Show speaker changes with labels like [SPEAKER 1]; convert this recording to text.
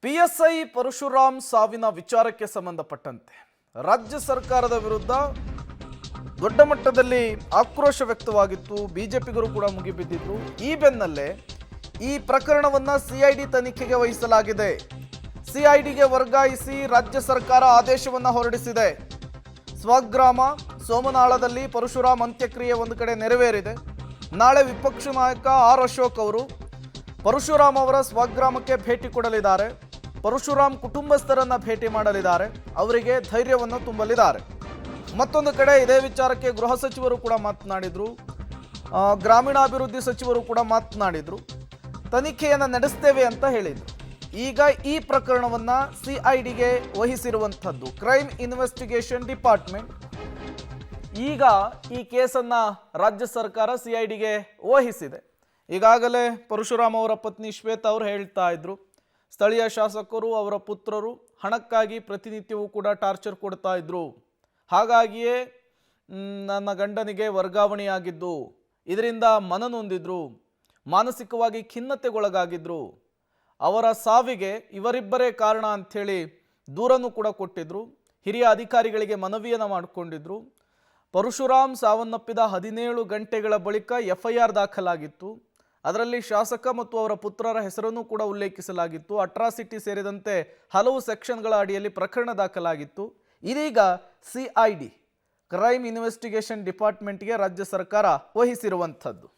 [SPEAKER 1] PSI Parashuram ಸಾವಿನ ವಿಚಾರಕ್ಕೆ ಸಂಬಂಧಪಟ್ಟಂತೆ ರಾಜ್ಯ ಸರ್ಕಾರದ ವಿರುದ್ಧ ದೊಡ್ಡ ಮಟ್ಟದಲ್ಲಿ ಆಕ್ರೋಶ ವ್ಯಕ್ತವಾಗಿತ್ತು. ಬಿಜೆಪಿಗರು ಕೂಡ ಮುಗಿಬಿದ್ದಿದ್ರು. ಈ ಬೆನ್ನಲ್ಲೇ ಈ ಪ್ರಕರಣವನ್ನ ಸಿಐಡಿ ತನಿಖೆಗೆ ವಹಿಸಲಾಗಿದೆ. ಸಿಐಡಿಗೆ ವರ್ಗಾಯಿಸಿ ರಾಜ್ಯ ಸರ್ಕಾರ ಆದೇಶವನ್ನ ಹೊರಡಿಸಿದೆ. ಸ್ವಗ್ರಾಮ ಸೋಮನಾಳದಲ್ಲಿ ಪರಶುರಾಮ್ ಅಂತ್ಯಕ್ರಿಯೆ ಒಂದು ಕಡೆ ನೆರವೇರಿದೆ. ನಾಳೆ ವಿಪಕ್ಷ ನಾಯಕ ಆರ್ ಅಶೋಕ್ ಅವರು ಪರಶುರಾಮ್ ಅವರ ಸ್ವಗ್ರಾಮಕ್ಕೆ ಭೇಟಿ ಕೊಡಲಿದ್ದಾರೆ. ಪರಶುರಾಮ್ ಕುಟುಂಬಸ್ಥರನ್ನ ಭೇಟಿ ಮಾಡಲಿದ್ದಾರೆ. ಅವರಿಗೆ ಧೈರ್ಯವನ್ನು ತುಂಬಲಿದ್ದಾರೆ. ಮತ್ತೊಂದು ಕಡೆ ಇದೇ ವಿಚಾರಕ್ಕೆ ಗೃಹ ಸಚಿವರು ಕೂಡ ಮಾತನಾಡಿದ್ರು. ಗ್ರಾಮೀಣಾಭಿವೃದ್ಧಿ ಸಚಿವರು ಕೂಡ ಮಾತನಾಡಿದ್ರು. ತನಿಖೆಯನ್ನು ನಡೆಸ್ತೇವೆ ಅಂತ ಹೇಳಿದ್ರು. ಈಗ ಈ ಪ್ರಕರಣವನ್ನ ಸಿಐಡಿಗೆ ವಹಿಸಿರುವಂಥದ್ದು ಕ್ರೈಮ್ ಇನ್ವೆಸ್ಟಿಗೇಷನ್ ಡಿಪಾರ್ಟ್ಮೆಂಟ್. ಈಗ ಈ ಕೇಸನ್ನ ರಾಜ್ಯ ಸರ್ಕಾರ ಸಿಐಡಿಗೆ ವಹಿಸಿದೆ. ಈಗಾಗಲೇ ಪರಶುರಾಮ್ ಅವರ ಪತ್ನಿ ಶ್ವೇತಾ ಅವರು ಹೇಳ್ತಾ ಇದ್ರು, ಸ್ಥಳೀಯ ಶಾಸಕರು ಅವರ ಪುತ್ರರು ಹಣಕ್ಕಾಗಿ ಪ್ರತಿನಿತ್ಯವೂ ಕೂಡ ಟಾರ್ಚರ್ ಕೊಡ್ತಾ ಇದ್ರು. ಹಾಗಾಗಿಯೇ ನನ್ನ ಗಂಡನಿಗೆ ವರ್ಗಾವಣೆಯಾಗಿದ್ದು, ಇದರಿಂದ ಮನನೊಂದಿದ್ರು, ಮಾನಸಿಕವಾಗಿ ಖಿನ್ನತೆಗೊಳಗಾಗಿದ್ರು. ಅವರ ಸಾವಿಗೆ ಇವರಿಬ್ಬರೇ ಕಾರಣ ಅಂಥೇಳಿ ದೂರನ್ನು ಕೂಡ ಕೊಟ್ಟಿದ್ರು. ಹಿರಿಯ ಅಧಿಕಾರಿಗಳಿಗೆ ಮನವಿಯನ್ನು ಮಾಡಿಕೊಂಡಿದ್ರು. ಪರಶುರಾಮ್ ಸಾವನ್ನಪ್ಪಿದ 17 ಗಂಟೆಗಳ ಬಳಿಕ FIR ದಾಖಲಾಗಿತ್ತು. ಅದರಲ್ಲಿ ಶಾಸಕ ಮತ್ತು ಅವರ ಪುತ್ರರ ಹೆಸರನ್ನು ಕೂಡ ಉಲ್ಲೇಖಿಸಲಾಗಿತ್ತು. ಅಟ್ರಾಸಿಟಿ ಸೇರಿದಂತೆ ಹಲವು ಸೆಕ್ಷನ್ಗಳ ಅಡಿಯಲ್ಲಿ ಪ್ರಕರಣ ದಾಖಲಾಗಿತ್ತು. ಇದೀಗ ಸಿಐಡಿ ಕ್ರೈಮ್ ಇನ್ವೆಸ್ಟಿಗೇಷನ್ ಡಿಪಾರ್ಟ್ಮೆಂಟ್ಗೆ ರಾಜ್ಯ ಸರ್ಕಾರ ವಹಿಸಿರುವಂಥದ್ದು.